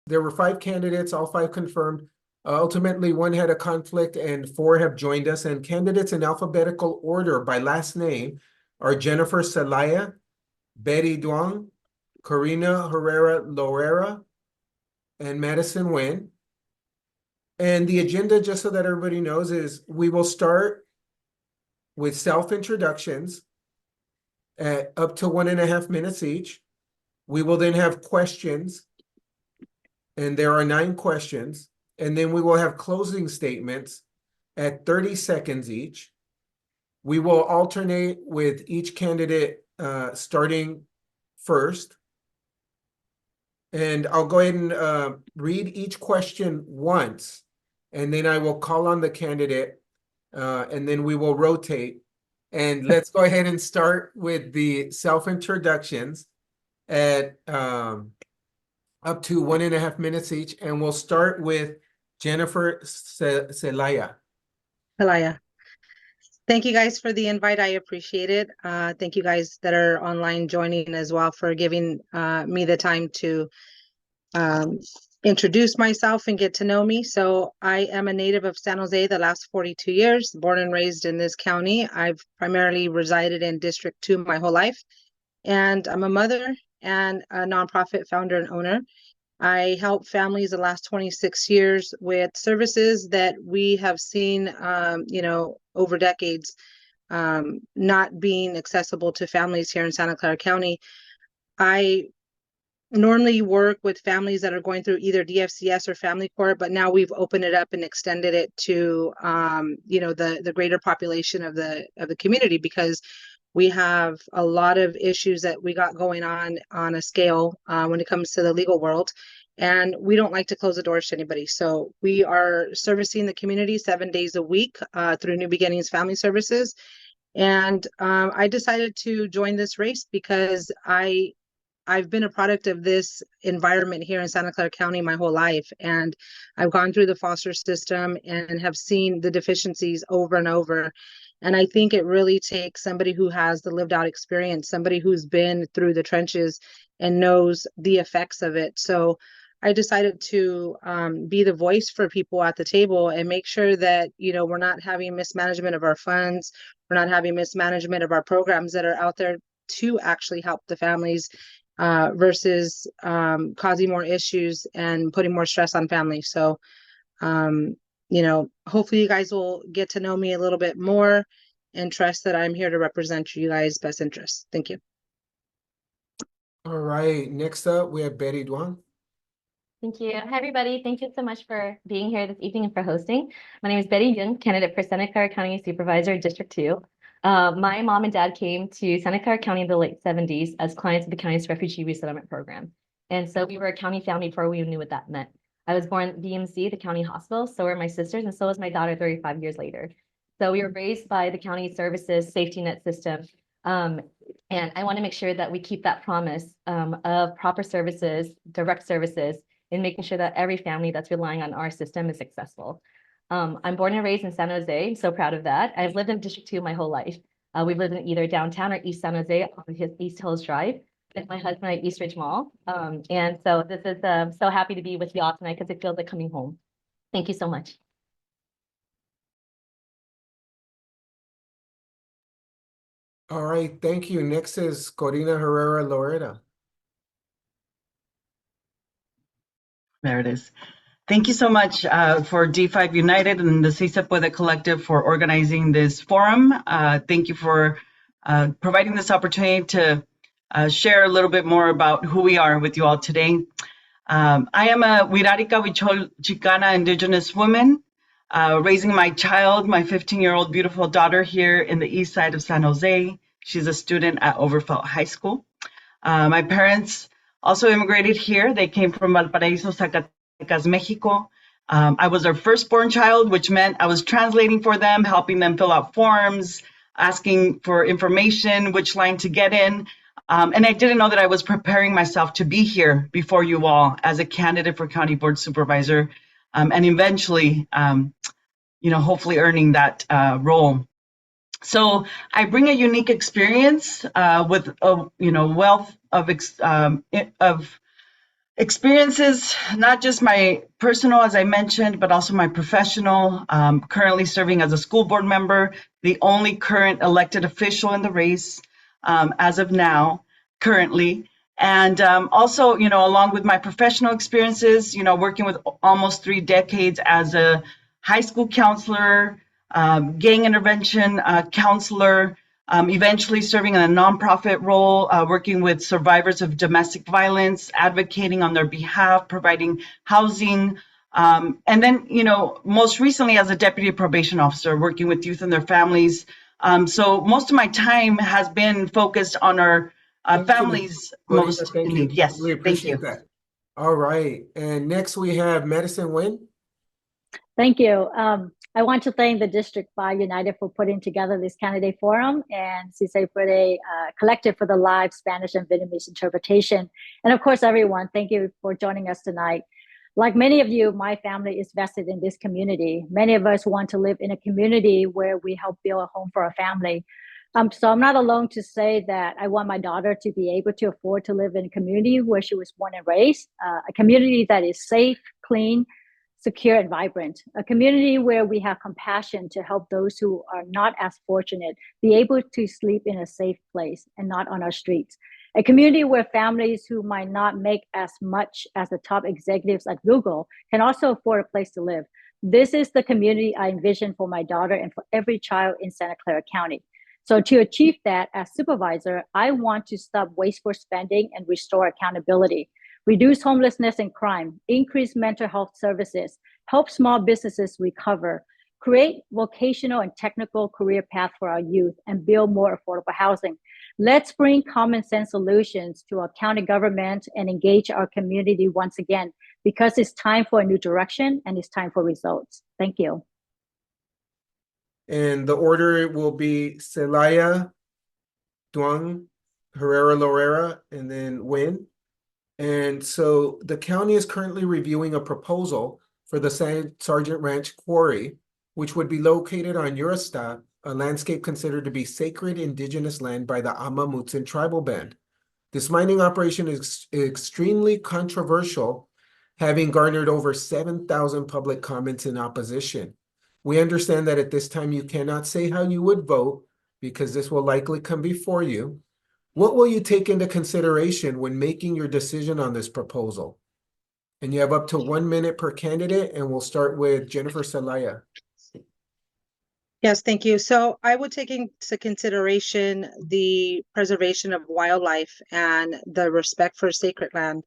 there were 5 candidates, all 5 confirmed. Ultimately, 1 had a conflict and 4 have joined us. And candidates in alphabetical order by last name are Jennifer Celaya, Betty Duong, Corina Herrera-Loera, and Madison Nguyen. And the agenda, just so that everybody knows, is we will start with self-introductions at up to 1.5 minutes each. We will then have questions, and there are 9 questions. And then we will have closing statements at 30 seconds each. We will alternate with each candidate starting first. And I'll go ahead and read each question once, and then I will call on the candidate, and then we will rotate. And let's go ahead and start with the self-introductions at up to 1.5 minutes each. And we'll start with Jennifer Celaya. Celaya. Thank you guys for the invite. I appreciate it. Thank you guys that are online joining as well for giving me the time to introduce myself and get to know me. So I am a native of San Jose the last 42 years, born and raised in this county. I've primarily resided in District 2 my whole life. And I'm a mother and a nonprofit founder and owner. I help families the last 26 years with services that we have seen, over decades, not being accessible to families here in Santa Clara County. I normally work with families that are going through either DFCS or family court, but now we've opened it up and extended it to, the greater population of the community, because we have a lot of issues that we got going on a scale when it comes to the legal world. And we don't like to close the doors to anybody. So we are servicing the community 7 days a week through New Beginnings Family Services. And I decided to join this race because I've been a product of this environment here in Santa Clara County my whole life. And I've gone through the foster system and have seen the deficiencies over and over. And I think it really takes somebody who has the lived out experience, somebody who's been through the trenches and knows the effects of it. So I decided to be the voice for people at the table and make sure that, we're not having mismanagement of our funds. We're not having mismanagement of our programs that are out there to actually help the families versus causing more issues and putting more stress on families. So, hopefully you guys will get to know me a little bit more and trust that I'm here to represent you guys' best interests. Thank you. All right, next up we have Betty Duong. Thank you. Hi, everybody. Thank you so much for being here this evening and for hosting. My name is Betty Nguyen, candidate for Santa Clara County Supervisor, District 2. My mom and dad came to Santa Clara County in the late 70s as clients of the county's refugee resettlement program. And so we were a county family before we knew what that meant. I was born at VMC, the county hospital. So were my sisters, and so was my daughter 35 years later. So we were raised by the county services safety net system. And I want to make sure that we keep that promise of proper services, direct services, in making sure that every family that's relying on our system is successful. I'm born and raised in San Jose, so proud of that. I've lived in District 2 my whole life. We've lived in either downtown or East San Jose on East Hills Drive with my husband at East Ridge Mall. And so this is so happy to be with you all tonight because it feels like coming home. Thank you so much. All right, thank you. Next is Corina Herrera-Loera. There it is. Thank you so much for D5 United and the Si Se Puede Collective for organizing this forum. Thank you for providing this opportunity to share a little bit more about who we are with you all today. I am a Wirarica Huichol Chicana indigenous woman, raising my child, my 15-year-old beautiful daughter here in the east side of San Jose. She's a student at Overfelt High School. My parents also immigrated here. They came from Valparaiso, Zacatecas, Mexico. I was their firstborn child, which meant I was translating for them, helping them fill out forms, asking for information, which line to get in. And I didn't know that I was preparing myself to be here before you all as a candidate for County Board Supervisor, and eventually, hopefully earning that role. So I bring a unique experience with a wealth of Experiences, not just my personal, as I mentioned, but also my professional. Currently serving as a school board member, the only current elected official in the race as of now, currently. And also, along with my professional experiences, working with almost 3 decades as a high school counselor, gang intervention counselor, eventually serving in a nonprofit role, working with survivors of domestic violence, advocating on their behalf, providing housing. And then, most recently as a deputy probation officer, working with youth and their families. So most of my time has been focused on our Thank you, families Corina, most thank in you. need. Yes, We thank you. appreciate that. All right, and next we have Madison Nguyen. Thank you. I want to thank the District 5 United for putting together this candidate forum and CISA for the collective for the live Spanish and Vietnamese interpretation. And of course, everyone, thank you for joining us tonight. Like many of you, my family is vested in this community. Many of us want to live in a community where we help build a home for our family. So I'm not alone to say that I want my daughter to be able to afford to live in a community where she was born and raised, a community that is safe, clean, secure, and vibrant, a community where we have compassion to help those who are not as fortunate be able to sleep in a safe place and not on our streets, a community where families who might not make as much as the top executives at Google can also afford a place to live. This is the community I envision for my daughter and for every child in Santa Clara County. So to achieve that, as supervisor, I want to stop wasteful spending and restore accountability, reduce homelessness and crime, increase mental health services, help small businesses recover, create vocational and technical career paths for our youth, and build more affordable housing. Let's bring common sense solutions to our county government and engage our community once again, because it's time for a new direction and it's time for results. Thank you. And the order will be Celaya, Duong, Herrera-Loera, and then Nguyen. And so the county is currently reviewing a proposal for the Sergeant Ranch Quarry, which would be located on Juristac, a landscape considered to be sacred indigenous land by the Ama Mutsun tribal band. This mining operation is extremely controversial, having garnered over 7,000 public comments in opposition. We understand that at this time you cannot say how you would vote because this will likely come before you. What will you take into consideration when making your decision on this proposal? And you have up to 1 minute per candidate, and we'll start with Jennifer Celaya. Yes, thank you. So I would take into consideration the preservation of wildlife and the respect for sacred land.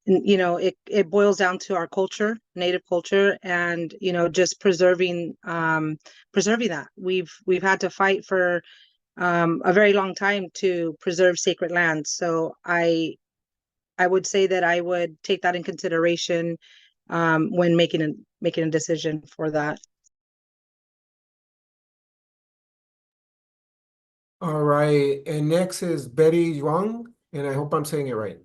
It boils down to our culture, native culture, and just preserving that. We've had to fight for a very long time to preserve sacred land. So I would say that I would take that in consideration when making a decision for that. All right, and next is Betty Duong, and I hope I'm saying it right.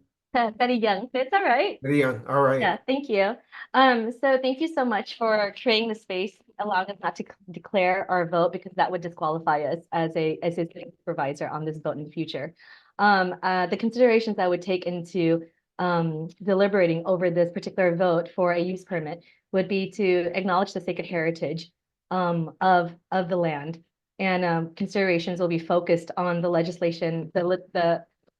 Betty Young, it's all right. Betty Young, all right. Yeah, thank you. So thank you so much for creating the space, allowing us not to declare our vote because that would disqualify us as a supervisor on this vote in the future. The considerations I would take into deliberating over this particular vote for a use permit would be to acknowledge the sacred heritage of the land, and considerations will be focused on the legislation,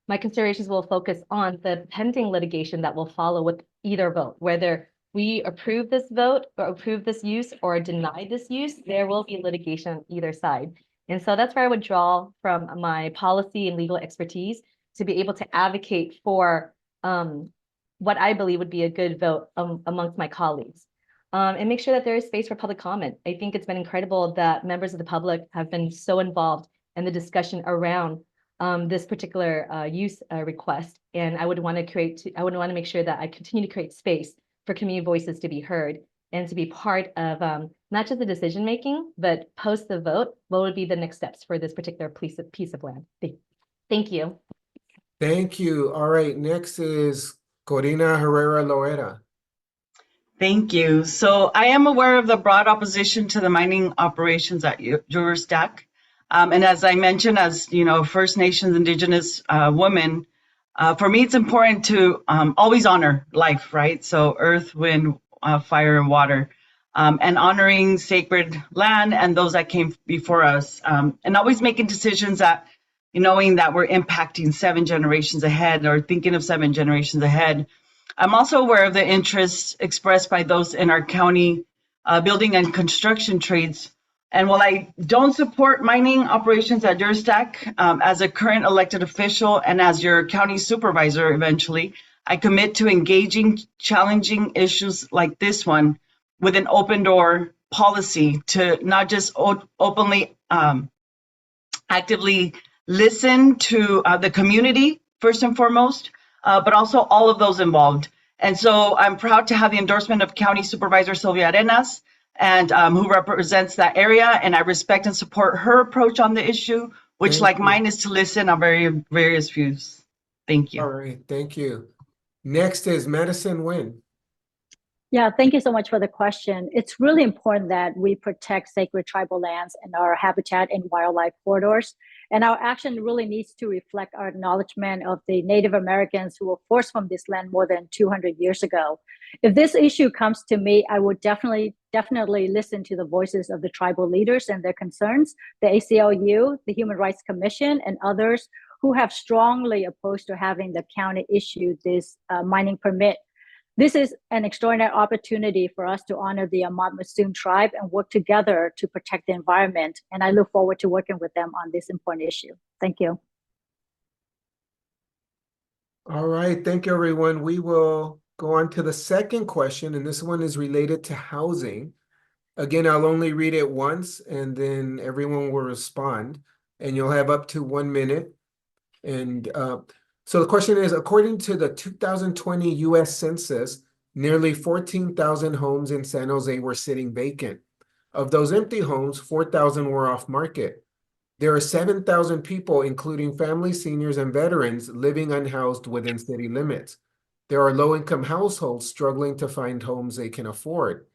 my considerations will focus on the pending litigation that will follow with either vote. Whether we approve this vote or approve this use or deny this use, there will be litigation on either side. And so that's where I would draw from my policy and legal expertise to be able to advocate for what I believe would be a good vote amongst my colleagues. And make sure that there is space for public comment. I think it's been incredible that members of the public have been so involved in the discussion around this particular use request, and I would want to make sure that I continue to create space for community voices to be heard and to be part of not just the decision making, but post the vote, what would be the next steps for this particular piece of land. Thank you. Thank you. All right, next is Corina Herrera-Loera. Thank you. So I am aware of the broad opposition to the mining operations at Juristac. And as I mentioned, as First Nations Indigenous woman, For me, it's important to always honor life, right? So earth, wind, fire, and water, and honoring sacred land and those that came before us, and always making decisions that, knowing that we're impacting 7 generations ahead or thinking of 7 generations ahead. I'm also aware of the interests expressed by those in our county building and construction trades. And while I don't support mining operations at Juristac, as a current elected official and as your county supervisor eventually, I commit to engaging challenging issues like this one with an open door policy to not just openly actively listen to the community first and foremost, but also all of those involved. And so I'm proud to have the endorsement of County Supervisor Sylvia Arenas, and who represents that area. And I respect and support her approach on the issue, which, Thank like you. mine, is to listen on various views. Thank you. All right, thank you. Next is Madison Nguyen. Yeah, thank you so much for the question. It's really important that we protect sacred tribal lands and our habitat and wildlife corridors. And our action really needs to reflect our acknowledgement of the Native Americans who were forced from this land more than 200 years ago. If this issue comes to me, I would definitely listen to the voices of the tribal leaders and their concerns, the ACLU, the Human Rights Commission, and others who have strongly opposed to having the county issue this mining permit. This is an extraordinary opportunity for us to honor the Amat-Massoon tribe and work together to protect the environment. And I look forward to working with them on this important issue. Thank you. All right, thank you, everyone. We will go on to the second question, and this one is related to housing. Again, I'll only read it once, and then everyone will respond, and you'll have up to 1 minute. And so the question is, according to the 2020 US Census, nearly 14,000 homes in San Jose were sitting vacant. Of those empty homes, 4,000 were off market. There are 7,000 people, including families, seniors, and veterans, living unhoused within city limits. There are low-income households struggling to find homes they can afford.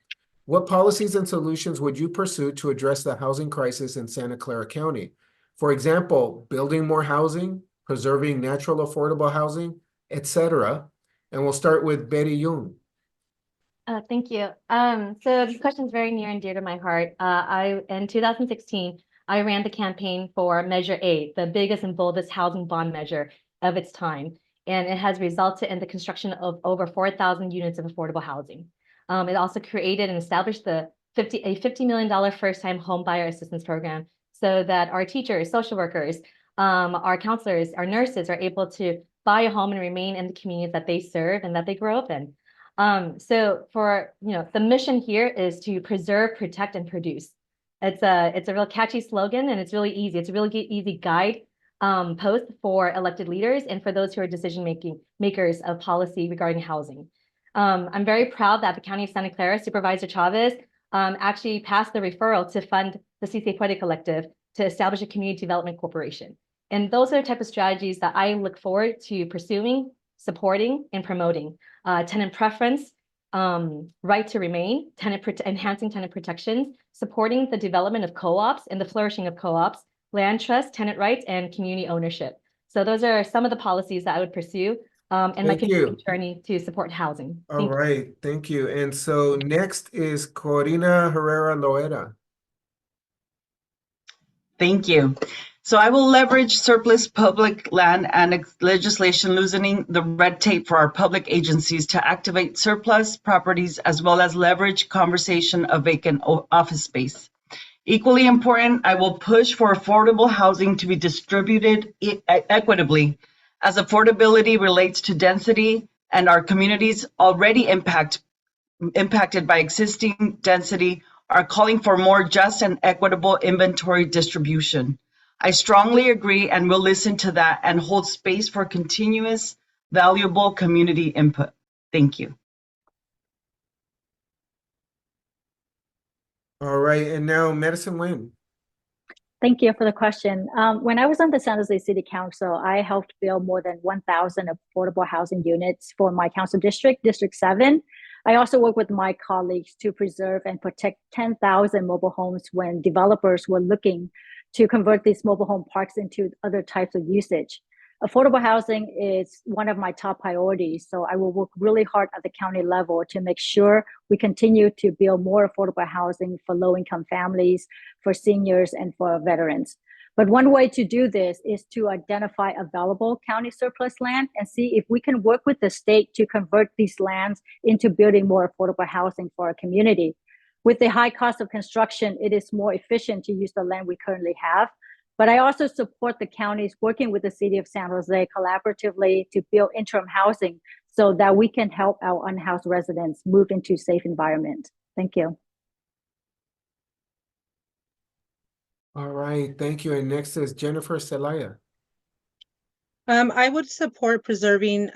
What policies and solutions would you pursue to address the housing crisis in Santa Clara County? For example, building more housing, preserving natural affordable housing, etc. And we'll start with Betty Young. Thank you. So this question is very near and dear to my heart. In 2016, I ran the campaign for Measure A, the biggest and boldest housing bond measure of its time. And it has resulted in the construction of over 4,000 units of affordable housing. It also created and established a $50 million first-time home buyer assistance program so that our teachers, social workers, our counselors, our nurses are able to buy a home and remain in the communities that they serve and that they grow up in. So for, the mission here is to preserve, protect, and produce. It's a real catchy slogan, and it's really easy. It's a really easy guide post for elected leaders and for those who are makers of policy regarding housing. I'm very proud that the County of Santa Clara Supervisor Chavez actually passed the referral to fund the Si Se Puede Collective to establish a community development corporation. And those are the type of strategies that I look forward to pursuing, supporting, and promoting. Tenant preference, right to remain, enhancing tenant protections, supporting the development of co-ops and the flourishing of co-ops, land trust, tenant rights, and community ownership. So those are some of the policies that I would pursue in my continuing journey to support housing. All right, thank you. And so next is Corina Herrera-Loera. Thank you. So I will leverage surplus public land and legislation loosening the red tape for our public agencies to activate surplus properties, as well as leverage conversation of vacant office space. Equally important, I will push for affordable housing to be distributed equitably, as affordability relates to density, and our communities already impacted by existing density are calling for more just and equitable inventory distribution. I strongly agree and will listen to that and hold space for continuous, valuable community input. Thank you. All right, and now Madison Nguyen. Thank you for the question. When I was on the San Jose City Council, I helped build more than 1,000 affordable housing units for my council district, District 7. I also work with my colleagues to preserve and protect 10,000 mobile homes when developers were looking to convert these mobile home parks into other types of usage. affordable housing is one of my top priorities. So I will work really hard at the county level to make sure we continue to build more affordable housing for low-income families, for seniors, and for veterans. But one way to do this is to identify available county surplus land and see if we can work with the state to convert these lands into building more affordable housing for our community. With the high cost of construction, it is more efficient to use the land we currently have. But I also support the counties working with the city of San Jose collaboratively to build interim housing so that we can help our unhoused residents move into a safe environment. Thank you. All right, thank you. And next is Jennifer Celaya. I would support preserving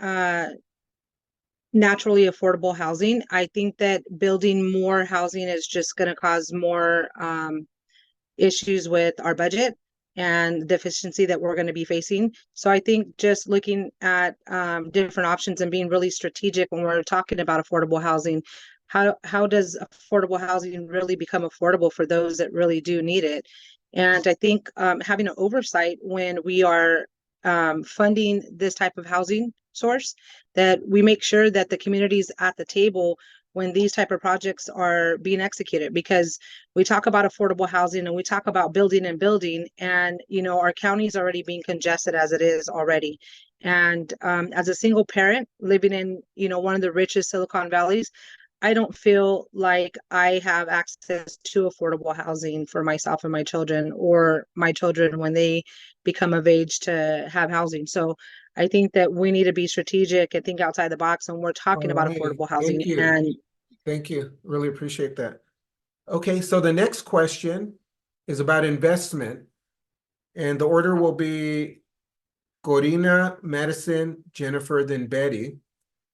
naturally affordable housing. I think that building more housing is just going to cause more issues with our budget and deficiency that we're going to be facing. So I think just looking at different options and being really strategic when we're talking about affordable housing, how does affordable housing really become affordable for those that really do need it? And I think having an oversight when we are funding this type of housing source, that we make sure that the community's at the table when these type of projects are being executed, because we talk about affordable housing and we talk about building and our county is already being congested as it is already. And as a single parent living in one of the richest Silicon Valleys, I don't feel like I have access to affordable housing for myself and my children, or my children when they become of age to have housing. So I think that we need to be strategic and think outside the box when we're talking about All right, affordable housing. thank you. And Thank you. Really appreciate that. Okay, so the next question is about investment. And the order will be Corina, Madison, Jennifer, then Betty.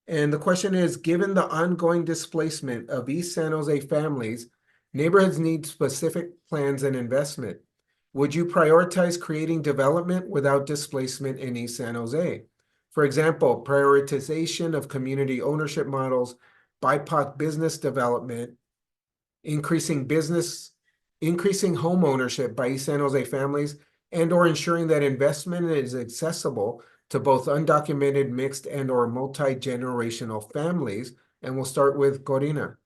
And the question is, given the ongoing displacement of East San Jose families, neighborhoods need specific plans and investment. Would you prioritize creating development without displacement in East San Jose? For example, prioritization of community ownership models, BIPOC business development, increasing home ownership by East San Jose families, and or ensuring that investment is accessible to both undocumented, mixed, and or multi-generational families. And we'll start with Corina.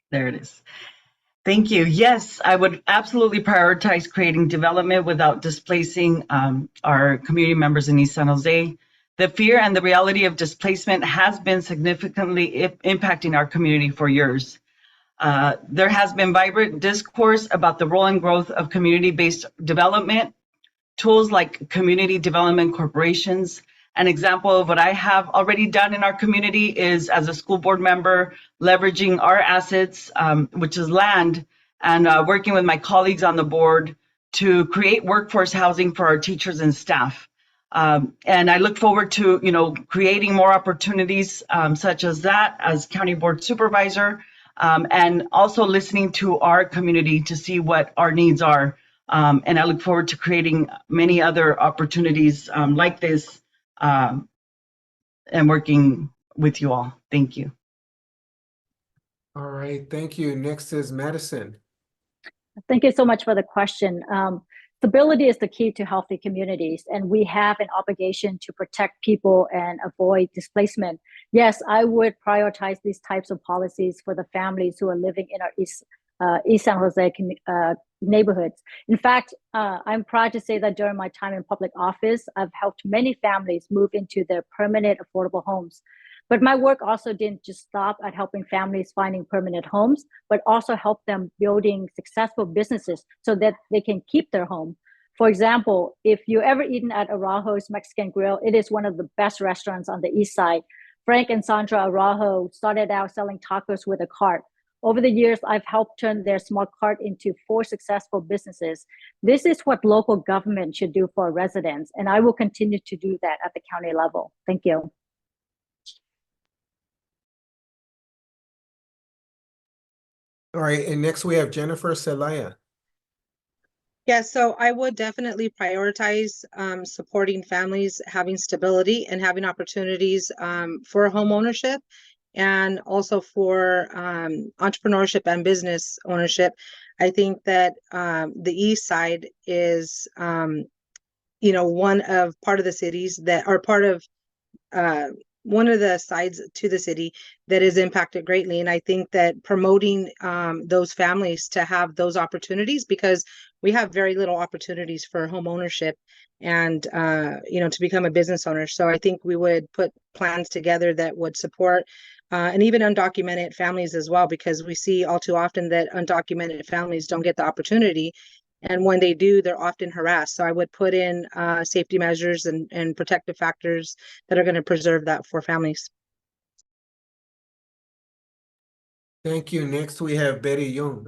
There it is. Thank you. Yes, I would absolutely prioritize creating development without displacing our community members in East San Jose. The fear and the reality of displacement has been significantly impacting our community for years. There has been vibrant discourse about the role and growth of community-based development, tools like community development corporations. An example of what I have already done in our community is, as a school board member, leveraging our assets, which is land, and working with my colleagues on the board to create workforce housing for our teachers and staff. And I look forward to, creating more opportunities such as that as county board supervisor, and also listening to our community to see what our needs are. And I look forward to creating many other opportunities like this and working with you all. Thank you. All right, thank you. Next is Madison. Thank you so much for the question. Stability is the key to healthy communities, and we have an obligation to protect people and avoid displacement. Yes, I would prioritize these types of policies for the families who are living in our East San Jose neighborhoods. In fact, I'm proud to say that during my time in public office, I've helped many families move into their permanent affordable homes. But my work also didn't just stop at helping families finding permanent homes, but also help them building successful businesses so that they can keep their home. For example, if you ever eaten at Araujo's Mexican Grill, it is one of the best restaurants on the east side. Frank and Sandra Araujo started out selling tacos with a cart. Over the years, I've helped turn their small cart into 4 successful businesses. This is what local government should do for residents, and I will continue to do that at the county level. Thank you. All right, and next we have Jennifer Celaya. yeah, so I would definitely prioritize supporting families having stability and having opportunities for home ownership, and also for entrepreneurship and business ownership. I think that the east side is one of part of the cities that are part of one of the sides to the city that is impacted greatly. And I think that promoting those families to have those opportunities, because we have very little opportunities for home ownership and to become a business owner. So I think we would put plans together that would support and even undocumented families as well, because we see all too often that undocumented families don't get the opportunity. And when they do, they're often harassed. So I would put in safety measures and protective factors that are going to preserve that for families. Thank you. Next, we have Betty Young.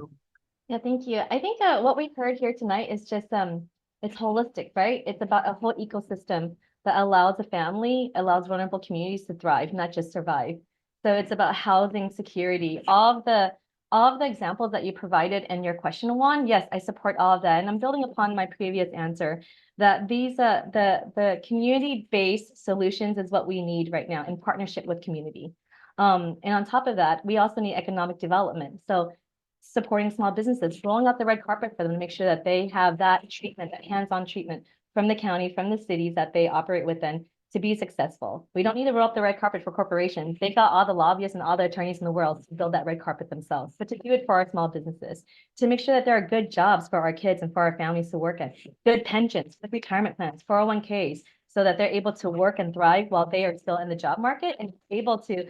Yeah, thank you. I think what we've heard here tonight is just it's holistic, right? It's about a whole ecosystem that allows a family, allows vulnerable communities to thrive, not just survive. So it's about housing, security, all of the examples that you provided in your question, Juan. Yes, I support all of that. And I'm building upon my previous answer that these the community-based solutions is what we need right now in partnership with community. And on top of that, we also need economic development. So supporting small businesses, rolling out the red carpet for them to make sure that they have that treatment, that hands-on treatment from the county, from the cities that they operate within to be successful. We don't need to roll up the red carpet for corporations. They've got all the lobbyists and all the attorneys in the world to build that red carpet themselves, but to do it for our small businesses, to make sure that there are good jobs for our kids and for our families to work in, good pensions, good retirement plans, 401ks, so that they're able to work and thrive while they are still in the job market and able to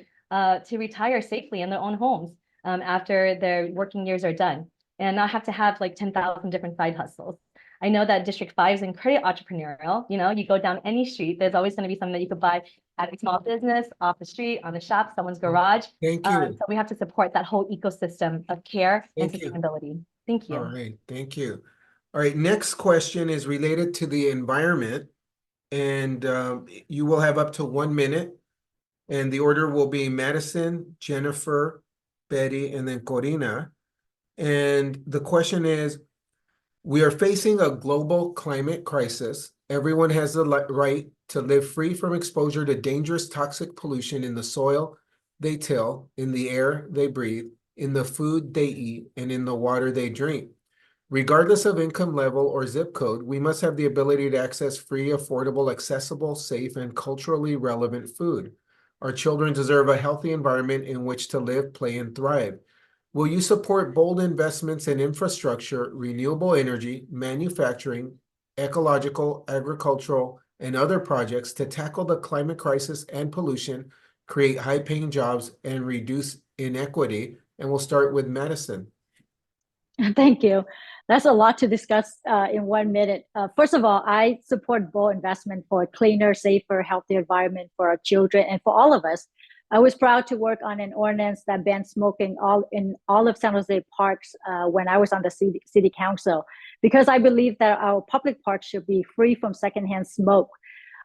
retire safely in their own homes after their working years are done, and not have to have like 10,000 different side hustles. I know that District 5 is incredibly entrepreneurial. You go down any street, there's always going to be something that you could buy at a small business, off the street, on the shop, someone's garage. Thank you. So we have to support that whole ecosystem of care and Thank you. sustainability. Thank you. All right, thank you. All right, next question is related to the environment, and you will have up to 1 minute, and the order will be Madison, Jennifer, Betty, and then Corina. And the question is, we are facing a global climate crisis. Everyone has the right to live free from exposure to dangerous toxic pollution in the soil they till, in the air they breathe, in the food they eat, and in the water they drink. Regardless of income level or zip code, we must have the ability to access free, affordable, accessible, safe, and culturally relevant food. Our children deserve a healthy environment in which to live, play, and thrive. Will you support bold investments in infrastructure, renewable energy, manufacturing, ecological, agricultural, and other projects to tackle the climate crisis and pollution, create high-paying jobs, and reduce inequity? And we'll start with Madison. Thank you. That's a lot to discuss in 1 minute. First of all, I support bold investment for a cleaner, safer, healthier environment for our children and for all of us. I was proud to work on an ordinance that bans smoking in all of San Jose parks when I was on the city council, because I believe that our public parks should be free from secondhand smoke.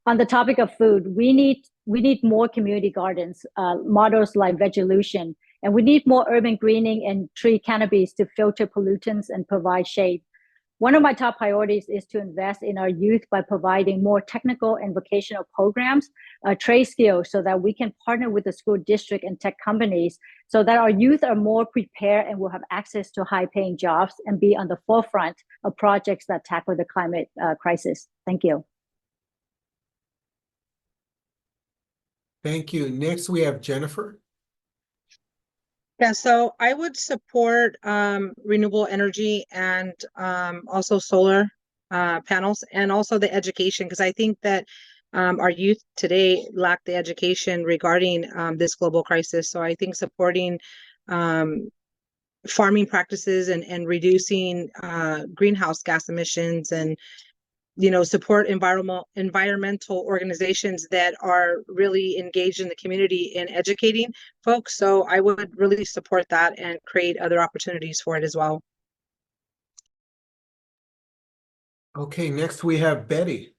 On the topic of food, we need more community gardens, models like Vegelution, and we need more urban greening and tree canopies to filter pollutants and provide shade. One of my top priorities is to invest in our youth by providing more technical and vocational programs, trade skills, so that we can partner with the school district and tech companies so that our youth are more prepared and will have access to high-paying jobs and be on the forefront of projects that tackle the climate crisis. Thank you. Thank you. Next, we have Jennifer. Yeah, so I would support renewable energy and also solar panels, and also the education, because I think that our youth today lack the education regarding this global crisis. So I think supporting farming practices and reducing greenhouse gas emissions, and support environmental organizations that are really engaged in the community in educating folks. So I would really support that and create other opportunities for it as well. Okay, next we have Betty.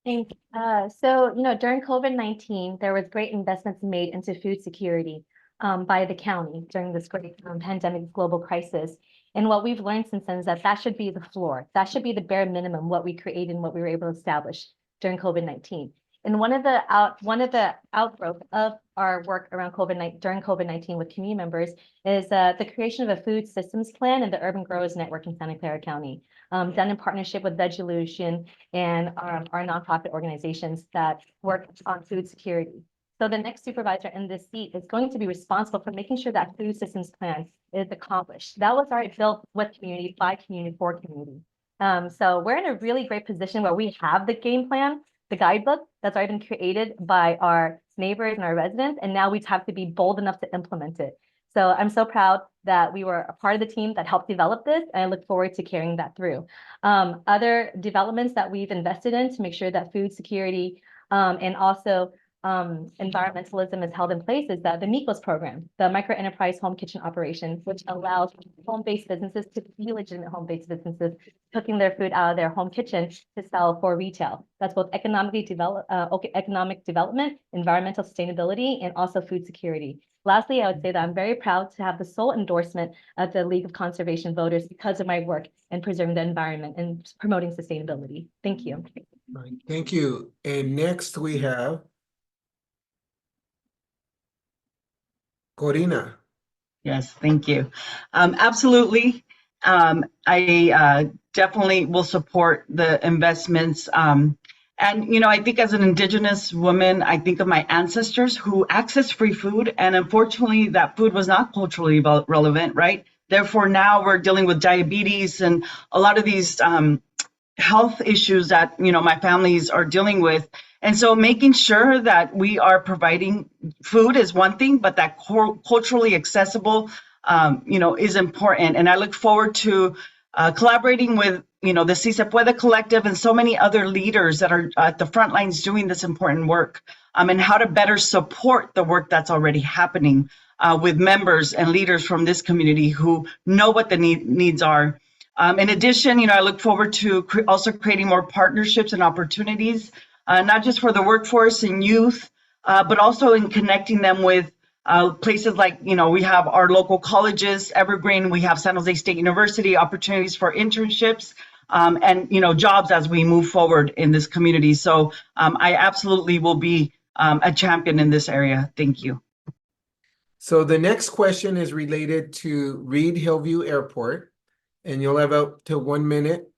Thank you. So, during COVID-19, there was great investments made into food security by the county during this great pandemic global crisis. And what we've learned since then is that should be the floor. That should be the bare minimum, what we created and what we were able to establish during COVID-19. And one of the outgrowth of our work around during COVID-19 with community members is the creation of a food systems plan in the Urban Growers Network in Santa Clara County, done in partnership with Vegelution and our nonprofit organizations that work on food security. So the next supervisor in this seat is going to be responsible for making sure that food systems plan is accomplished. That was already built with community, by community, for community. So we're in a really great position where we have the game plan, the guidebook that's already been created by our neighbors and our residents, and now we have to be bold enough to implement it. So I'm so proud that we were a part of the team that helped develop this, and I look forward to carrying that through. Other developments that we've invested in to make sure that food security and also environmentalism is held in place is that the MICOS program, the Micro Enterprise Home Kitchen Operation, which allows home-based businesses to be legitimate home-based businesses, cooking their food out of their home kitchen to sell for retail. That's both economic development, environmental sustainability, and also food security. Lastly, I would say that I'm very proud to have the sole endorsement of the League of Conservation Voters because of my work in preserving the environment and promoting sustainability. Thank you. Right, thank you. And next we have Corina. Yes, thank you. Absolutely. I definitely will support the investments. And, you know, I think as an Indigenous woman, I think of my ancestors who accessed free food. And unfortunately, that food was not culturally relevant, right? Therefore, now we're dealing with diabetes and a lot of these health issues that, you know, my families are dealing with. And so making sure that we are providing food is one thing, but that culturally accessible, you know, is important. And I look forward to collaborating with, you know, the Si Se Puede Collective and so many other leaders that are at the front lines doing this important work, and how to better support the work that's already happening with members and leaders from this community who know what the needs are. In addition, you know, I look forward to also creating more partnerships and opportunities, not just for the workforce and youth, but also in connecting them with places like, you know, we have our local colleges, Evergreen, we have San Jose State University, opportunities for internships, and, you know, jobs as we move forward in this community. So I absolutely will be a champion in this area. Thank you. So the next question is related to Reid-Hillview Airport, and you'll have up to 1 minute.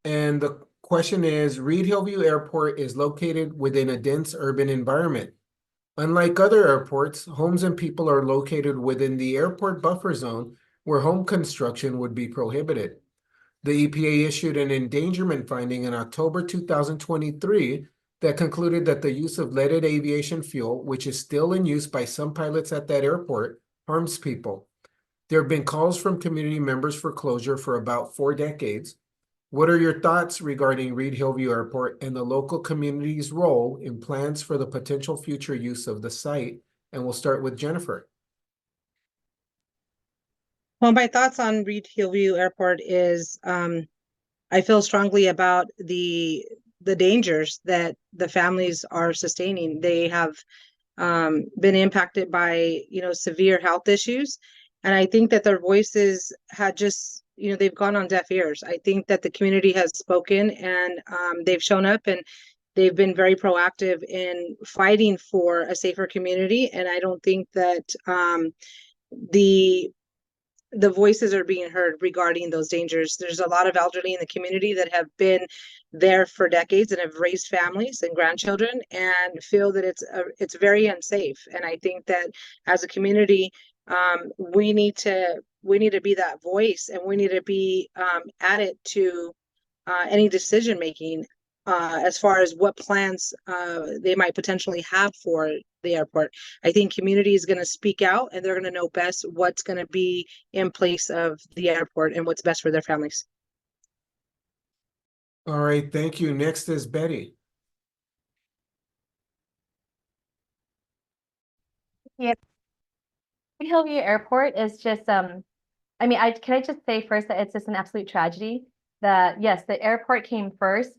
And the question is, Reid-Hillview Airport is located within a dense urban environment. Unlike other airports, homes and people are located within the airport buffer zone where home construction would be prohibited. The EPA issued an endangerment finding in October 2023 that concluded that the use of leaded aviation fuel, which is still in use by some pilots at that airport, harms people. There have been calls from community members for closure for about 4 decades. What are your thoughts regarding Reid-Hillview Airport and the local community's role in plans for the potential future use of the site? And we'll start with Jennifer. Well, my thoughts on Reid-Hillview Airport is I feel strongly about the dangers that the families are sustaining. They have been impacted by, you know, severe health issues. And I think that their voices had just, you know, they've gone on deaf ears. I think that the community has spoken and they've shown up and they've been very proactive in fighting for a safer community. And I don't think that the voices are being heard regarding those dangers. There's a lot of elderly in the community that have been there for decades and have raised families and grandchildren and feel that it's very unsafe. And I think that as a community, we need to be that voice, and we need to be added to any decision making as far as what plans they might potentially have for the airport. I think community is going to speak out, and they're going to know best what's going to be in place of the airport and what's best for their families. All right, thank you. Next is Betty. Yeah. Reid-Hillview Airport is just I mean, can I just say first that it's just an absolute tragedy that, yes, the airport came first,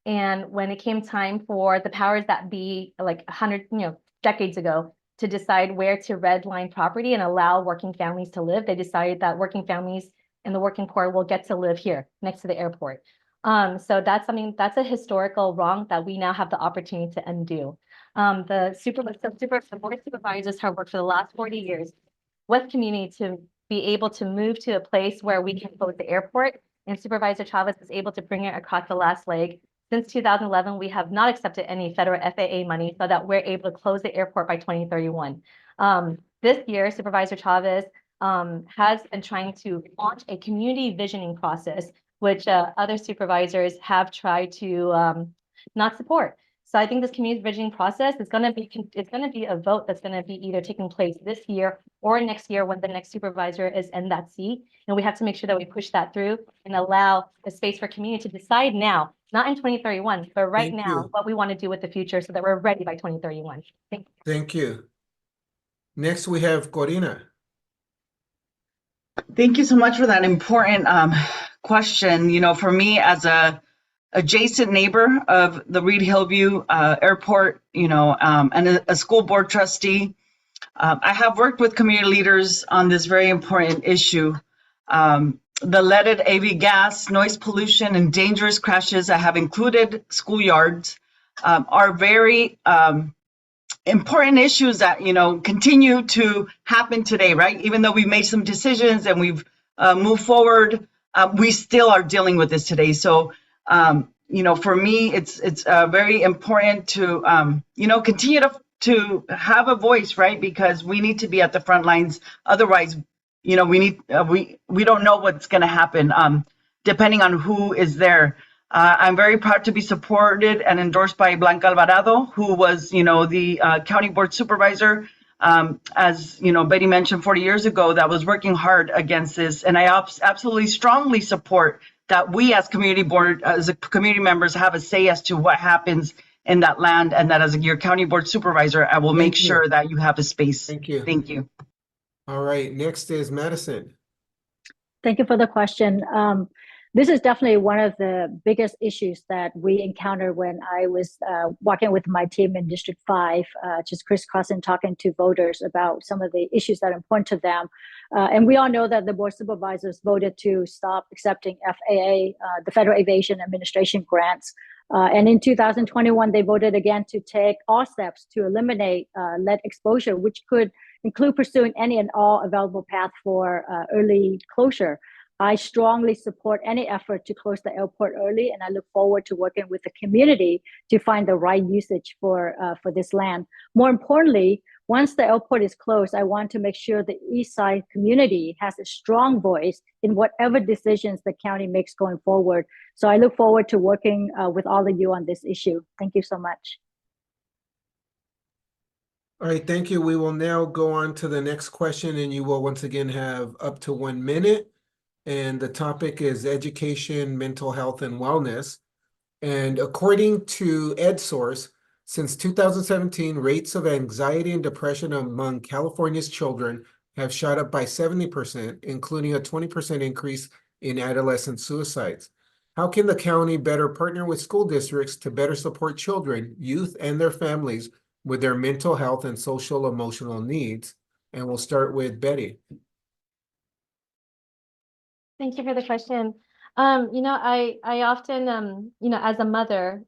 and when it came time for the powers that be, like 100, you know, decades ago, to decide where to redline property and allow working families to live, they decided that working families and the working poor will get to live here next to the airport. So that's that's a historical wrong that we now have the opportunity to undo. The board of supervisors have worked for the last 40 years with community to be able to move to a place where we can close the airport, and Supervisor Chavez is able to bring it across the last leg. Since 2011, we have not accepted any federal FAA money so that we're able to close the airport by 2031. This year, Supervisor Chavez has been trying to launch a community visioning process, which other supervisors have tried to not support. So I think this community visioning process is going to be a vote that's going to be either taking place this year or next year when the next supervisor is in that seat. And we have to make sure that we push that through and allow a space for community to decide now, not in 2031, but right Thank now, you. what we want to do with the future so that we're ready by 2031. Thank you. Thank you. Next, we have Corina. Thank you so much for that important question. You know, for me as a adjacent neighbor of the Reid-Hillview airport, you know, and a school board trustee, I have worked with community leaders on this very important issue. The leaded AV gas, noise pollution, and dangerous crashes that have included schoolyards are very important issues that, you know, continue to happen today, right? Even though we've made some decisions and we've moved forward, we still are dealing with this today. So, you know, for me, it's very important to, you know, continue to have a voice, right? Because we need to be at the front lines. Otherwise, you know, we don't know what's going to happen depending on who is there. I'm very proud to be supported and endorsed by Blanca Alvarado, who was, you know, the county board supervisor, as, you know, Betty mentioned 40 years ago, that was working hard against this. And I absolutely strongly support that we as community members have a say as to what happens in that land, and that as your county board supervisor, I will make sure that you have a space. Thank you. Thank you. All right, next is Madison. Thank you for the question. This is definitely one of the biggest issues that we encountered when I was walking with my team in District 5, just crisscrossing, talking to voters about some of the issues that are important to them. And we all know that the board of supervisors voted to stop accepting FAA, the Federal Aviation Administration grants. And in 2021, they voted again to take all steps to eliminate lead exposure, which could include pursuing any and all available path for early closure. I strongly support any effort to close the airport early, and I look forward to working with the community to find the right usage for this land. More importantly, once the airport is closed, I want to make sure the East Side community has a strong voice in whatever decisions the county makes going forward. So I look forward to working with all of you on this issue. Thank you so much. All right, thank you. We will now go on to the next question, and you will once again have up to 1 minute. And the topic is education, mental health, and wellness. And according to EdSource, since 2017, rates of anxiety and depression among California's children have shot up by 70%, including a 20% increase in adolescent suicides. How can the county better partner with school districts to better support children, youth, and their families with their mental health and social emotional needs? And we'll start with Betty. Thank you for the question. You know, I often, you know, as a mother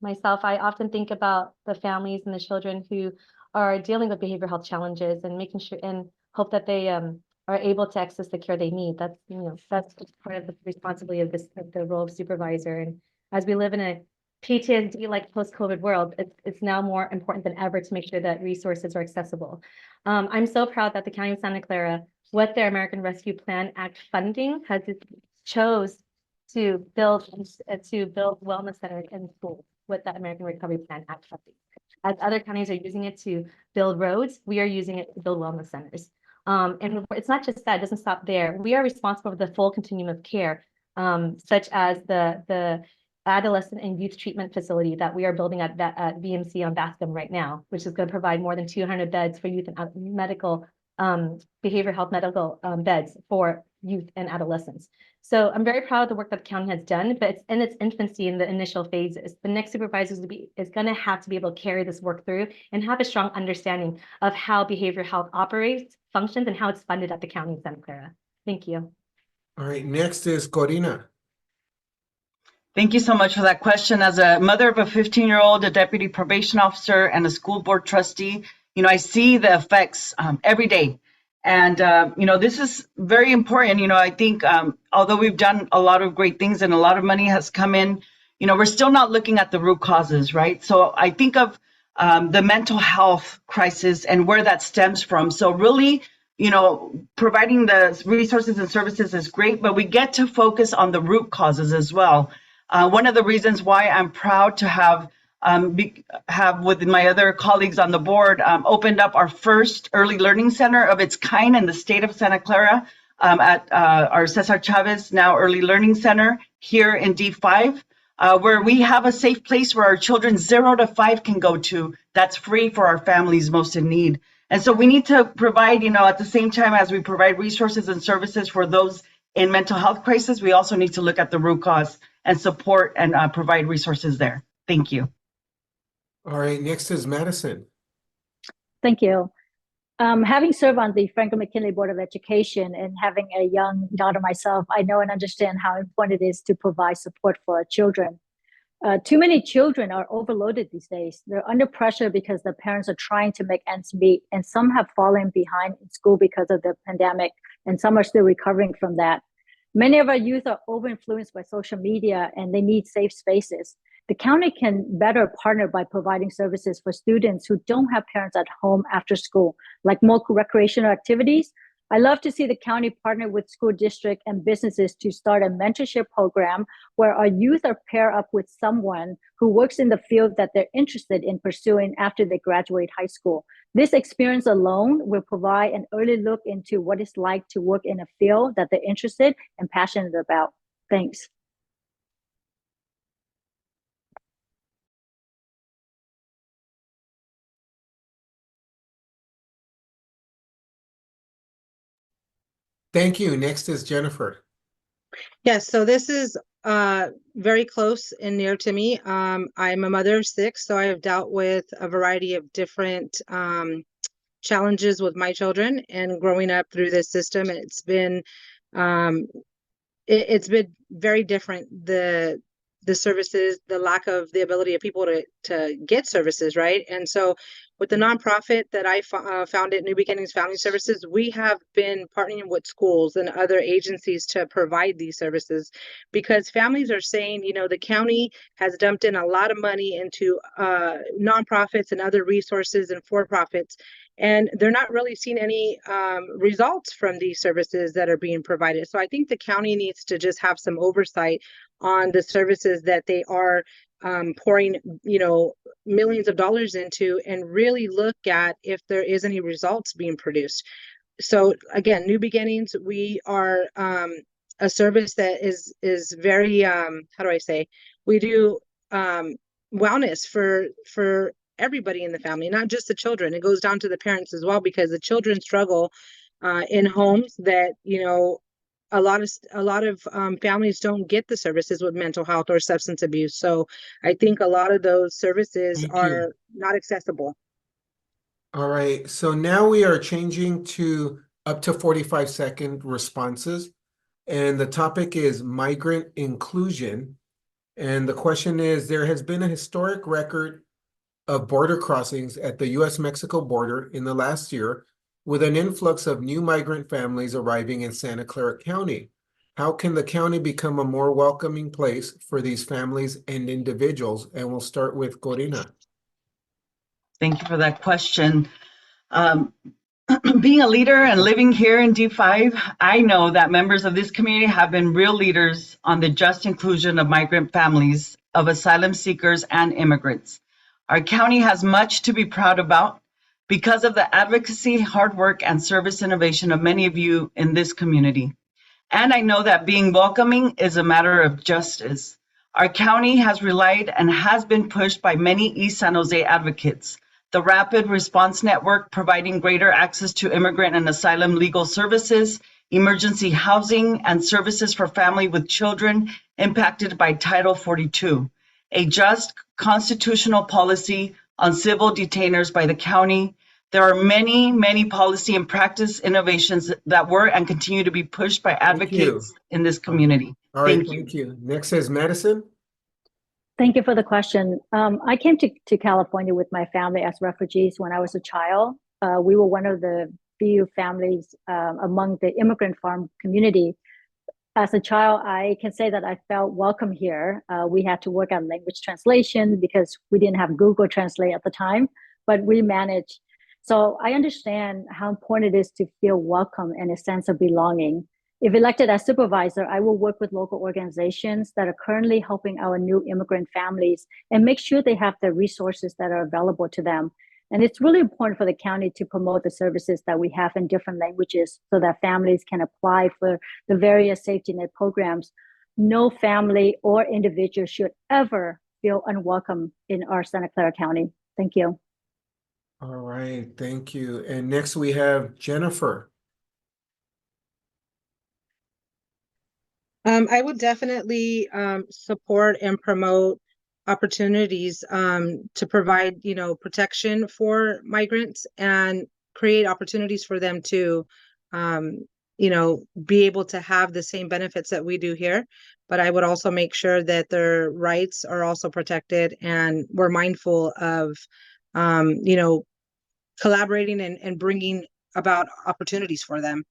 myself, I often think about the families and the children who are dealing with behavioral health challenges and making sure and hope that they are able to access the care they need. That's, you know, that's just part of the responsibility of the role of supervisor. And as we live in a PTSD like post-COVID world, it's now more important than ever to make sure that resources are accessible. I'm so proud that the County of Santa Clara, with their American Rescue Plan Act funding, has chose to build wellness centers in schools with that American Recovery Plan Act funding. As other counties are using it to build roads, we are using it to build wellness centers. And it's not just that; it doesn't stop there. We are responsible for the full continuum of care, such as the adolescent and youth treatment facility that we are building at VMC on Bascom right now, which is going to provide more than 200 beds for youth and medical behavioral health medical beds for youth and adolescents. So I'm very proud of the work that the county has done, but it's in its infancy in the initial phases. The next supervisor is going to have to be able to carry this work through and have a strong understanding of how behavioral health operates, functions, and how it's funded at the county of Santa Clara. Thank you. All right, next is Corina. Thank you so much for that question. As a mother of a 15-year-old, a deputy probation officer, and a school board trustee, I see the effects every day. And, this is very important. I think although we've done a lot of great things and a lot of money has come in, we're still not looking at the root causes, right? So I think of the mental health crisis and where that stems from. So really, providing the resources and services is great, but we get to focus on the root causes as well. One of the reasons why I'm proud to have with my other colleagues on the board opened up our first early learning center of its kind in the state of Santa Clara at our Cesar Chavez now Early Learning Center here in D5, where we have a safe place where our children 0 to 5 can go to that's free for our families most in need. And so we need to provide, at the same time as we provide resources and services for those in mental health crisis, we also need to look at the root cause and support and provide resources there. Thank you. All right, next is Madison. Thank you. Having served on the Franklin McKinley Board of Education and having a young daughter myself, I know and understand how important it is to provide support for our children. Too many children are overloaded these days. They're under pressure because the parents are trying to make ends meet, and some have fallen behind in school because of the pandemic, and some are still recovering from that. Many of our youth are over-influenced by social media, and they need safe spaces. The county can better partner by providing services for students who don't have parents at home after school, like more recreational activities. I love to see the county partner with school district and businesses to start a mentorship program where our youth are paired up with someone who works in the field that they're interested in pursuing after they graduate high school. This experience alone will provide an early look into what it's like to work in a field that they're interested and passionate about. Thanks. Thank you. Next is Jennifer. Yes, so this is very close and near to me. I'm a mother of 6, so I have dealt with a variety of different challenges with my children and growing up through this system. It's been it's been very different. The services, the lack of the ability of people to get services, right? And so with the nonprofit that I founded, New Beginnings Family Services, we have been partnering with schools and other agencies to provide these services because families are saying, the county has dumped in a lot of money into nonprofits and other resources and for-profits, and they're not really seeing any results from these services that are being provided. So I think the county needs to just have some oversight on the services that they are pouring, millions of dollars into, and really look at if there is any results being produced. So again, New Beginnings, we are a service that is very how do I say, we do wellness for everybody in the family, not just the children. It goes down to the parents as well, because the children struggle in homes that a lot of families don't get the services with mental health or substance abuse. So I think a lot of those services are not accessible. All right, so now we are changing to up to 45-second responses. And the topic is migrant inclusion. And the question is, there has been a historic record of border crossings at the U.S.-Mexico border in the last year, with an influx of new migrant families arriving in Santa Clara County. How can the county become a more welcoming place for these families and individuals? And we'll start with Corina. Thank you for that question. Being a leader and living here in D5, I know that members of this community have been real leaders on the just inclusion of migrant families, of asylum seekers and immigrants. Our county has much to be proud about because of the advocacy, hard work, and service innovation of many of you in this community. And I know that being welcoming is a matter of justice. Our county has relied and has been pushed by many East San Jose advocates. The Rapid Response Network providing greater access to immigrant and asylum legal services, emergency housing, and services for family with children impacted by Title 42, a just constitutional policy on civil detainers by the county. There are many, many policy and practice innovations that were and continue to be pushed by advocates in this community. All right, thank you. Next is Madison. Thank you for the question. I came to California with my family as refugees when I was a child. We were one of the few families among the immigrant farm community. As a child, I can say that I felt welcome here. We had to work on language translation because we didn't have Google Translate at the time, but we managed. So I understand how important it is to feel welcome and a sense of belonging. If elected as supervisor, I will work with local organizations that are currently helping our new immigrant families and make sure they have the resources that are available to them. And it's really important for the county to promote the services that we have in different languages so that families can apply for the various safety net programs. No family or individual should ever feel unwelcome in our Santa Clara County. Thank you. All right, thank you. And next we have Jennifer. I would definitely support and promote opportunities to provide, protection for migrants and create opportunities for them to, be able to have the same benefits that we do here. But I would also make sure that their rights are also protected, and we're mindful of, collaborating and bringing about opportunities for them.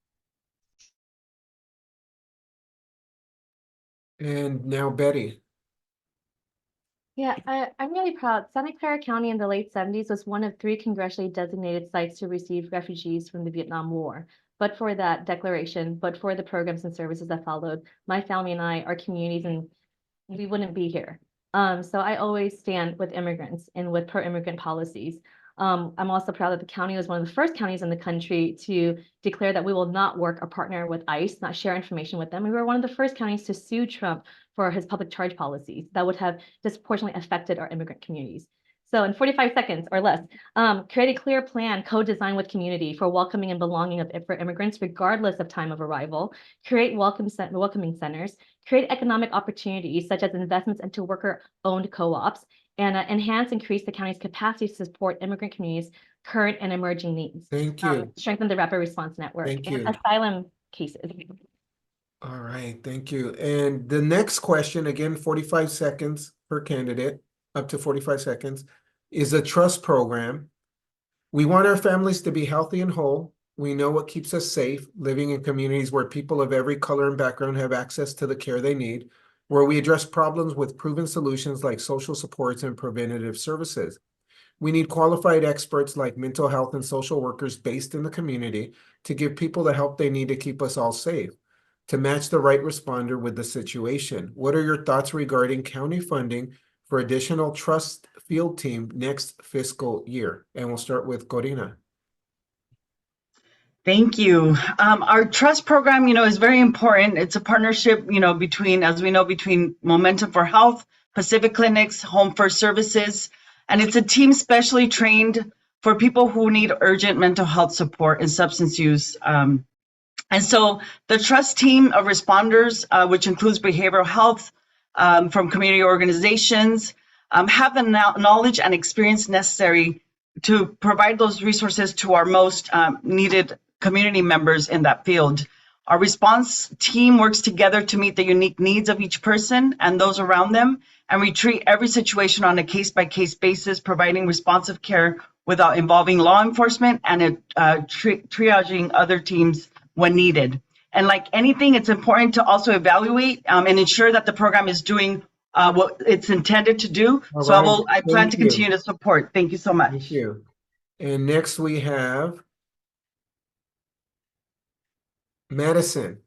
And now Betty. Yeah, I'm really proud. Santa Clara County in the late 70s was one of 3 congressionally designated sites to receive refugees from the Vietnam War. But for that declaration, but for the programs and services that followed, my family and I, our communities, and we wouldn't be here. So I always stand with immigrants and with pro-immigrant policies. I'm also proud that the county was one of the first counties in the country to declare that we will not work or partner with ICE, not share information with them. We were one of the first counties to sue Trump for his public charge policies that would have disproportionately affected our immigrant communities. So in 45 seconds or less, create a clear plan, co-design with community for welcoming and belonging for immigrants, regardless of time of arrival, create welcoming centers, create economic opportunities such as investments into worker-owned co-ops, and increase the county's capacity to support immigrant communities' current and emerging needs. Thank you. Strengthen the rapid response network Thank and you. asylum cases. All right, thank you. And the next question, again, 45 seconds per candidate, up to 45 seconds, is a trust program. We want our families to be healthy and whole. We know what keeps us safe, living in communities where people of every color and background have access to the care they need, where we address problems with proven solutions like social supports and preventative services. We need qualified experts like mental health and social workers based in the community to give people the help they need to keep us all safe, to match the right responder with the situation. What are your thoughts regarding county funding for additional trust field team next fiscal year? And we'll start with Corina. Thank you. Our trust program, is very important. It's a partnership, between, as we know, between Momentum for Health, Pacific Clinics, Home First Services, and it's a team specially trained for people who need urgent mental health support and substance use. And so the trust team of responders, which includes behavioral health from community organizations, have the knowledge and experience necessary to provide those resources to our most needed community members in that field. Our response team works together to meet the unique needs of each person and those around them, and we treat every situation on a case-by-case basis, providing responsive care without involving law enforcement and triaging other teams when needed. And like anything, it's important to also evaluate and ensure that the program is doing what it's intended to do. All So right, I plan thank to you. continue to support. Thank you so much. Thank you. And next we have Madison.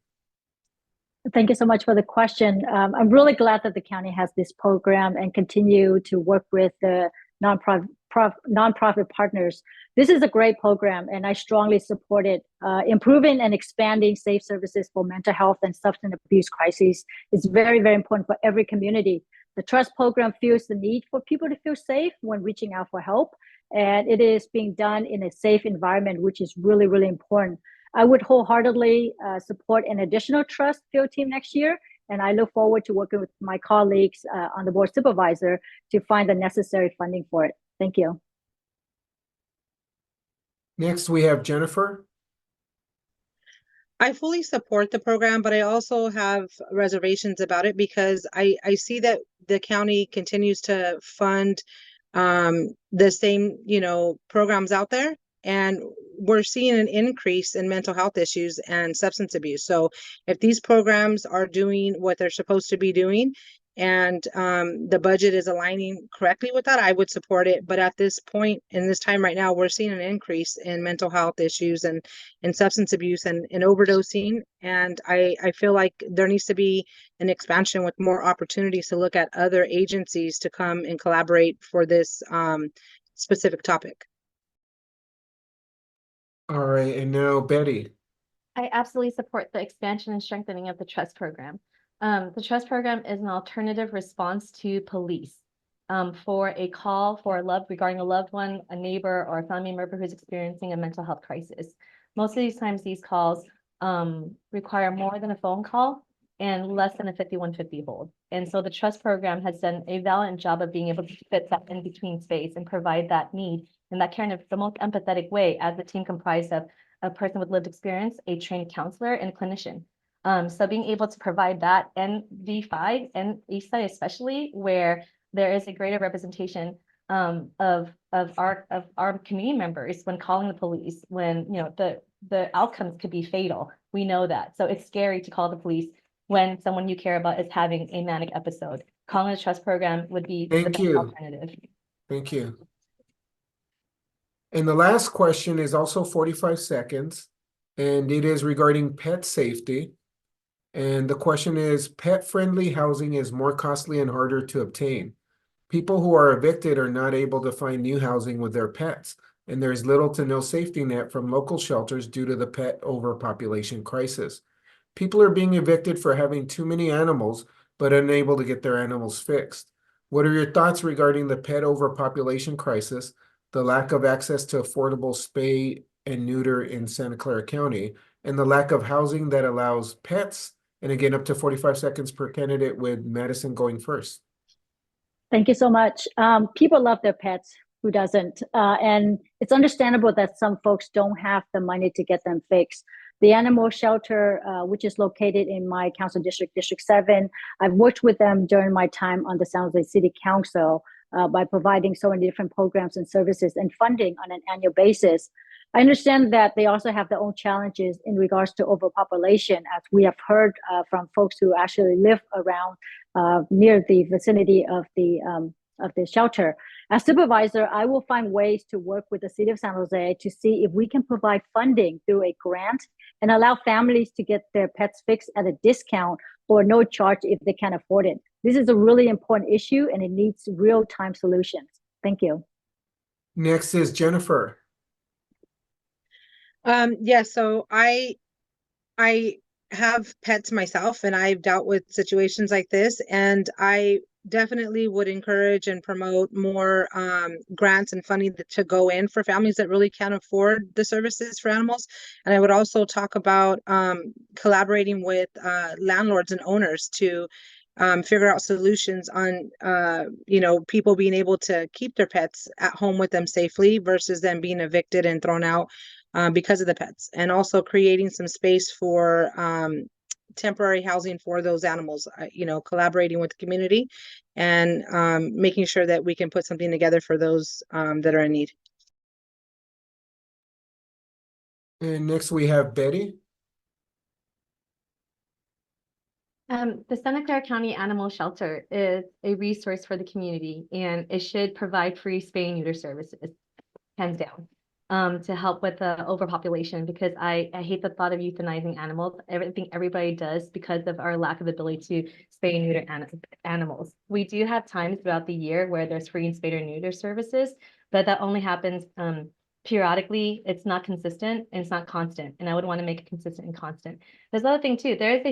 Thank you so much for the question. I'm really glad that the county has this program and continue to work with the nonprofit partners. This is a great program, and I strongly support it. Improving and expanding safe services for mental health and substance abuse crises is very, very important for every community. The trust program feels the need for people to feel safe when reaching out for help, and it is being done in a safe environment, which is really, really important. I would wholeheartedly support an additional trust field team next year, and I look forward to working with my colleagues on the board supervisor to find the necessary funding for it. Thank you. Next we have Jennifer. I fully support the program, but I also have reservations about it because I see that the county continues to fund the same, programs out there. And we're seeing an increase in mental health issues and substance abuse. So if these programs are doing what they're supposed to be doing, and the budget is aligning correctly with that, I would support it. But at this point in this time right now, we're seeing an increase in mental health issues and substance abuse and overdosing. And I feel like there needs to be an expansion with more opportunities to look at other agencies to come and collaborate for this specific topic. All right, and now Betty. I absolutely support the expansion and strengthening of the trust program. The trust program is an alternative response to police for a call for regarding a loved one, a neighbor, or a family member who's experiencing a mental health crisis. Most of these times, these calls require more than a phone call and less than a 5150 hold. And so the trust program has done a valiant job of being able to fit that in between space and provide that need and that care in the most empathetic way, as the team comprised of a person with lived experience, a trained counselor, and a clinician. So being able to provide that in V5 and East Side especially, where there is a greater representation of our community members when calling the police, when the outcomes could be fatal. We know that. So it's scary to call the police when someone you care about is having a manic episode. Calling the trust program would be the best alternative. Thank you. And the last question is also 45 seconds, and it is regarding pet safety. And the question is, pet-friendly housing is more costly and harder to obtain. People who are evicted are not able to find new housing with their pets, and there's little to no safety net from local shelters due to the pet overpopulation crisis. People are being evicted for having too many animals, but unable to get their animals fixed. What are your thoughts regarding the pet overpopulation crisis, the lack of access to affordable spay and neuter in Santa Clara County, and the lack of housing that allows pets? And again, up to 45 seconds per candidate, with Madison going first. Thank you so much. People love their pets. Who doesn't? And it's understandable that some folks don't have the money to get them fixed. The animal shelter, which is located in my council district, District 7, I've worked with them during my time on the San Jose City Council by providing so many different programs and services and funding on an annual basis. I understand that they also have their own challenges in regards to overpopulation, as we have heard from folks who actually live around near the vicinity of the shelter. As supervisor, I will find ways to work with the city of San Jose to see if we can provide funding through a grant and allow families to get their pets fixed at a discount or no charge if they can't afford it. This is a really important issue and it needs real-time solutions. Thank you. Next is Jennifer. Yeah, so I have pets myself, and I've dealt with situations like this, and I definitely would encourage and promote more grants and funding to go in for families that really can't afford the services for animals. And I would also talk about collaborating with landlords and owners to figure out solutions on people being able to keep their pets at home with them safely versus them being evicted and thrown out because of the pets, and also creating some space for temporary housing for those animals, collaborating with the community and making sure that we can put something together for those that are in need. And next we have Betty. The Santa Clara County Animal Shelter is a resource for the community, and it should provide free spay and neuter services, hands down. To help with the overpopulation, because I hate the thought of euthanizing animals. I think everybody does because of our lack of ability to spay and neuter animals. We do have times throughout the year where there's free and spay or neuter services, but that only happens periodically. It's not consistent and it's not constant, and I would want to make it consistent and constant. There's another thing too. There is a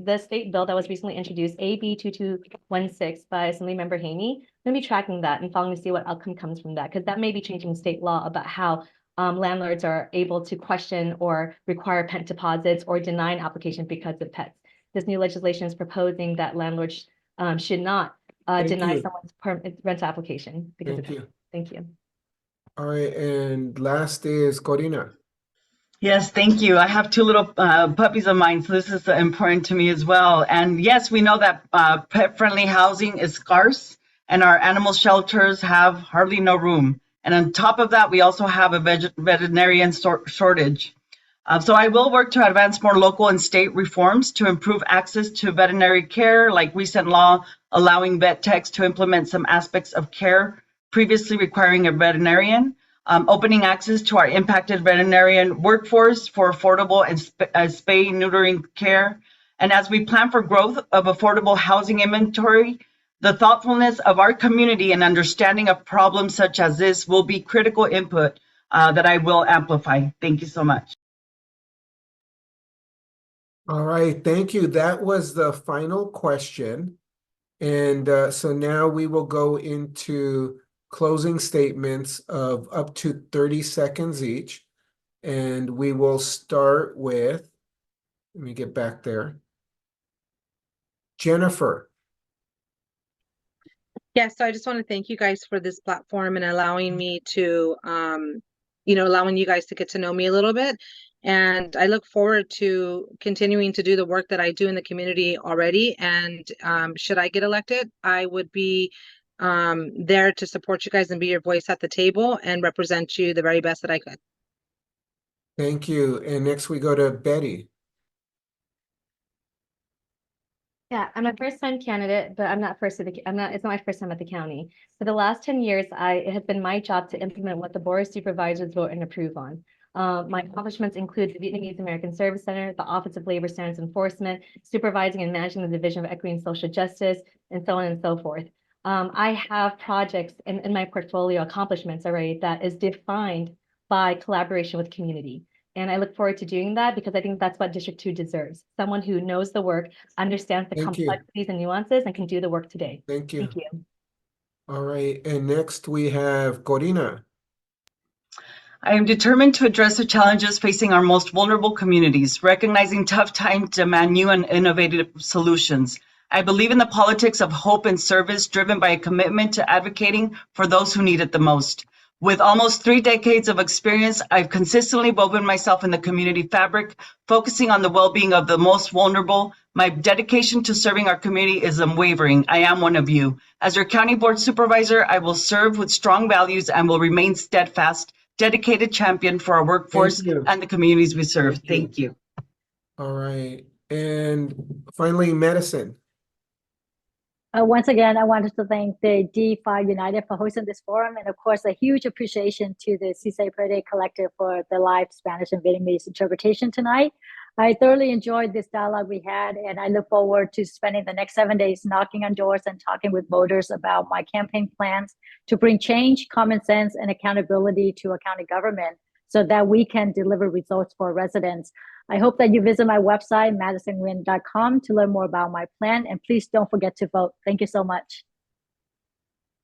the state bill that was recently introduced, AB 2216 by Assemblymember Haney. I'm gonna be tracking that and following to see what outcome comes from that, because that may be changing state law about how landlords are able to question or require pet deposits or deny an application because of pets. This new legislation is proposing that landlords should not deny someone's rental application because of pets. Thank you. All right, and last is Corina. Yes, thank you. I have two little puppies of mine, so this is important to me as well. And yes, we know that pet-friendly housing is scarce, and our animal shelters have hardly no room. And on top of that, we also have a veterinarian shortage. So I will work to advance more local and state reforms to improve access to veterinary care, like recent law allowing vet techs to implement some aspects of care previously requiring a veterinarian. Opening access to our impacted veterinarian workforce for affordable and spay neutering care. And as we plan for growth of affordable housing inventory, the thoughtfulness of our community and understanding of problems such as this will be critical input that I will amplify. Thank you so much. All right, thank you. That was the final question. And so now we will go into closing statements of up to 30 seconds each. And we will start with, let me get back there. Jennifer. Yes, so I just want to thank you guys for this platform and allowing me to, allowing you guys to get to know me a little bit. And I look forward to continuing to do the work that I do in the community already. And should I get elected, I would be there to support you guys and be your voice at the table and represent you the very best that I could. Thank you. And next we go to Betty. Yeah, I'm a first-time candidate, but it's not my first time at the county. For the last 10 years, it has been my job to implement what the Board of Supervisors vote and approve on. My accomplishments include the Vietnamese American Service Center, the Office of Labor Standards Enforcement, supervising and managing the Division of Equity and Social Justice, and so on and so forth. I have projects in my portfolio accomplishments already that is defined by collaboration with community. And I look forward to doing that because I think that's what District 2 deserves. Someone who knows the work, understands the Thank you. complexities and nuances, and can do the work today. Thank you. Thank you. All right. And next we have Corina. I am determined to address the challenges facing our most vulnerable communities, recognizing tough times demand new and innovative solutions. I believe in the politics of hope and service driven by a commitment to advocating for those who need it the most. With almost 3 decades of experience, I've consistently woven myself in the community fabric, focusing on the well-being of the most vulnerable. My dedication to serving our community is unwavering. I am one of you. As your county board supervisor, I will serve with strong values and will remain steadfast, dedicated champion for our workforce and the communities we serve. Thank you. All right. And finally, Madison. Once again, I wanted to thank the D5 United for hosting this forum, and of course, a huge appreciation to the Cisay Perde Collective for the live Spanish and Vietnamese interpretation tonight. I thoroughly enjoyed this dialogue we had, and I look forward to spending the next 7 days knocking on doors and talking with voters about my campaign plans to bring change, common sense, and accountability to a county government so that we can deliver results for residents. I hope that you visit my website, madisonnguyen.com, to learn more about my plan. And please don't forget to vote. Thank you so much.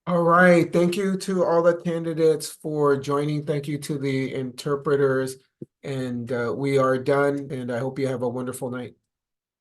All right. Thank you to all the candidates for joining. Thank you to the interpreters. And we are done. And I hope you have a wonderful night.